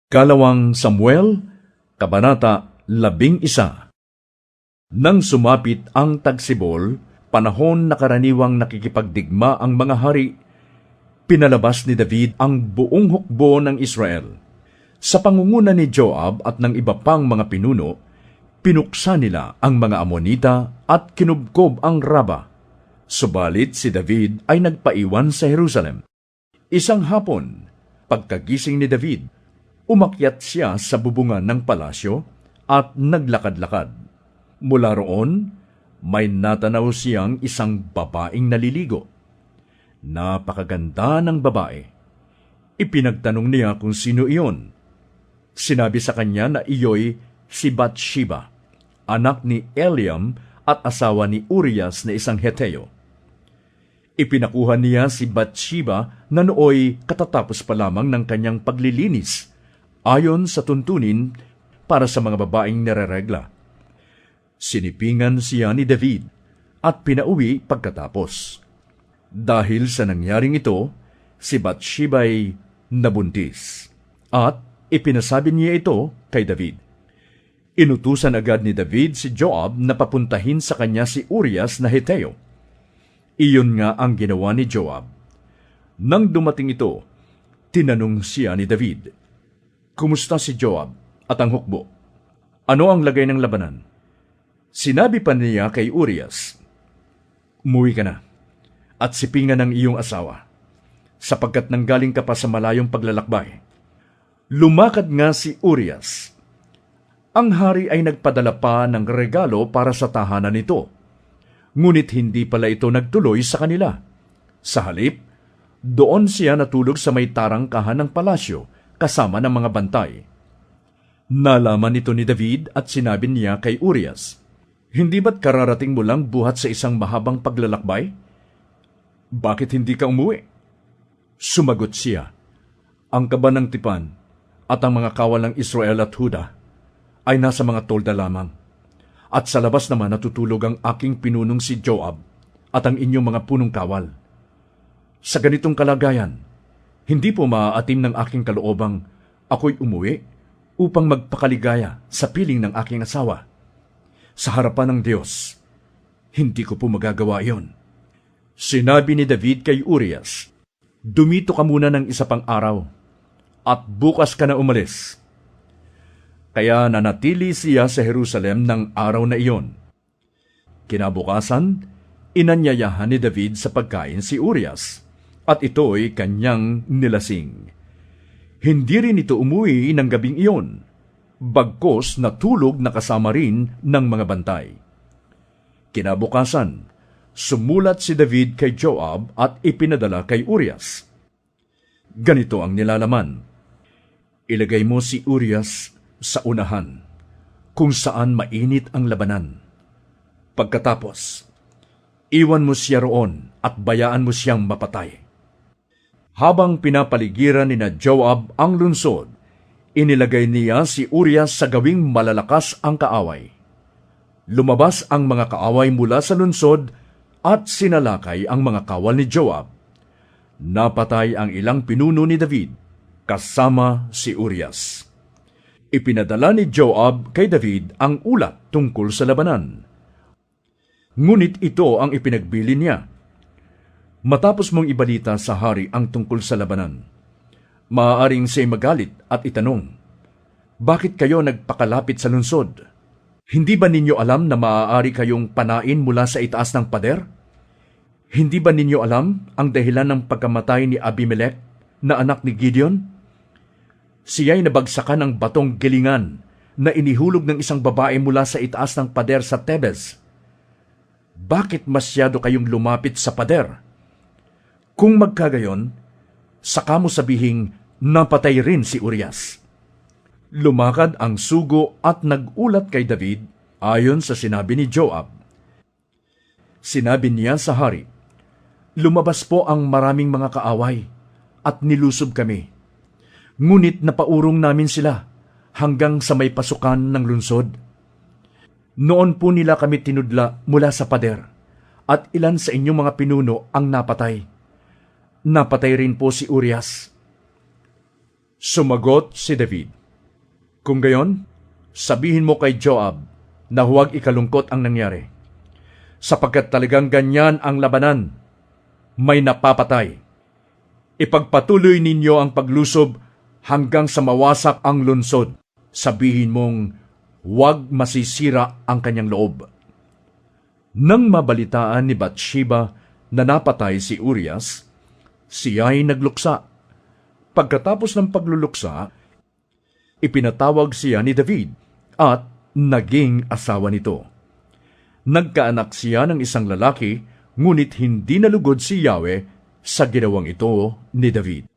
Kalawang Samuel, Kabanata 11. Nang sumapit ang tagsibol, panahon na karaniwang nakikipagdigma ang mga hari, pinalabas ni David ang buong hukbo ng Israel. Sa pangunguna ni Joab at ng iba pang mga pinuno, pinuksa nila ang mga Amonita at kinubkob ang Raba. Subalit si David ay nagpaiwan sa Jerusalem. Isang hapon, pagkagising ni David, umakyat siya sa bubungan ng palasyo at naglakad-lakad. Mula roon, may natanaw siyang isang babaeng naliligo. Napakaganda ng babae. Ipinagtanong niya kung sino iyon. Sinabi sa kanya na iyo'y si Bathsheba, anak ni Eliam at asawa ni Urias na isang Heteo. Ipinakuha niya si Bathsheba na nooy katatapos pa lamang ng kanyang paglilinis, ayon sa tuntunin para sa mga babaeng nireregla. Sinipingan siya ni David at pinauwi pagkatapos. Dahil sa nangyaring ito, si Bathsheba ay nabuntis at ipinasabi niya ito kay David. Inutusan agad ni David si Joab na papuntahin sa kanya si Urias na Heteo. Iyon nga ang ginawa ni Joab. Nang dumating ito, tinanong siya ni David, "Kumusta si Joab at ang hukbo? Ano ang lagay ng labanan?" Sinabi pa niya kay Urias, "Umuwi ka na at sipingan ng iyong asawa, sapagkat nanggaling ka pa sa malayong paglalakbay." Lumakad nga si Urias. Ang hari ay nagpadala pa ng regalo para sa tahanan nito, ngunit hindi pala ito nagtuloy sa kanila. Sa halip, doon siya natulog sa may tarangkahan ng palasyo kasama ng mga bantay. Nalaman ito ni David at sinabi niya kay Urias, "Hindi ba't kararating mo lang buhat sa isang mahabang paglalakbay? Bakit hindi ka umuwi?" Sumagot siya, "Ang kaba ng tipan at ang mga kawal ng Israel at Huda ay nasa mga tolda lamang, at sa labas naman natutulog ang aking pinunong si Joab at ang inyong mga punong kawal. Sa ganitong kalagayan, hindi po maaatim ng aking kaloobang ako'y umuwi upang magpakaligaya sa piling ng aking asawa. Sa harapan ng Diyos, hindi ko po magagawa iyon." Sinabi ni David kay Urias, "Dumito ka muna ng isa pang araw, at bukas ka na umalis." Kaya nanatili siya sa Jerusalem ng araw na iyon. Kinabukasan, inanyayahan ni David sa pagkain si Urias, at ito'y kanyang nilasing. Hindi rin ito umuwi ng gabing iyon, bagkos natulog na kasama rin ng mga bantay. Kinabukasan, sumulat si David kay Joab at ipinadala kay Urias. Ganito ang nilalaman: "Ilagay mo si Urias sa unahan, kung saan mainit ang labanan. Pagkatapos, iwan mo siya roon at bayaan mo siyang mapatay." Habang pinapaligiran ni Joab ang lungsod, inilagay niya si Urias sa gawing malalakas ang kaaway. Lumabas ang mga kaaway mula sa lungsod at sinalakay ang mga kawal ni Joab. Napatay ang ilang pinuno ni David, kasama si Urias. Ipinadala ni Joab kay David ang ulat tungkol sa labanan. Ngunit ito ang ipinagbili niya: "Matapos mong ibalita sa hari ang tungkol sa labanan, maaaring siya'y magalit at itanong, 'Bakit kayo nagpakalapit sa lungsod? Hindi ba ninyo alam na maaari kayong panain mula sa itaas ng pader? Hindi ba ninyo alam ang dahilan ng pagkamatay ni Abimelech na anak ni Gideon? Siya'y nabagsakan ng batong gilingan na inihulog ng isang babae mula sa itaas ng pader sa Tebes. Bakit masyado kayong lumapit sa pader? Kung magkagayon, saka mo sabihing napatay rin si Urias." Lumakad ang sugo at nagulat kay David ayon sa sinabi ni Joab. Sinabi niya sa hari, "Lumabas po ang maraming mga kaaway at nilusob kami. Ngunit napaurong namin sila hanggang sa may pasukan ng lungsod. Noon po nila kami tinudla mula sa pader, at ilan sa inyong mga pinuno ang napatay. Napatay rin po si Urias." Sumagot si David, Kung gayon, sabihin mo kay Joab na huwag ikalungkot ang nangyari. Sapagkat talagang ganyan ang labanan, may napapatay. Ipagpatuloy ninyo ang paglusob hanggang sa mawasak ang lunsod. Sabihin mong huwag masisira ang kanyang loob. Nang mabalitaan ni Bathsheba na napatay si Urias, siya'y nagluksa. Pagkatapos ng pagluluksa, ipinatawag siya ni David at naging asawa nito. Nagkaanak siya ng isang lalaki, ngunit hindi nalugod si Yahweh sa ginawang ito ni David.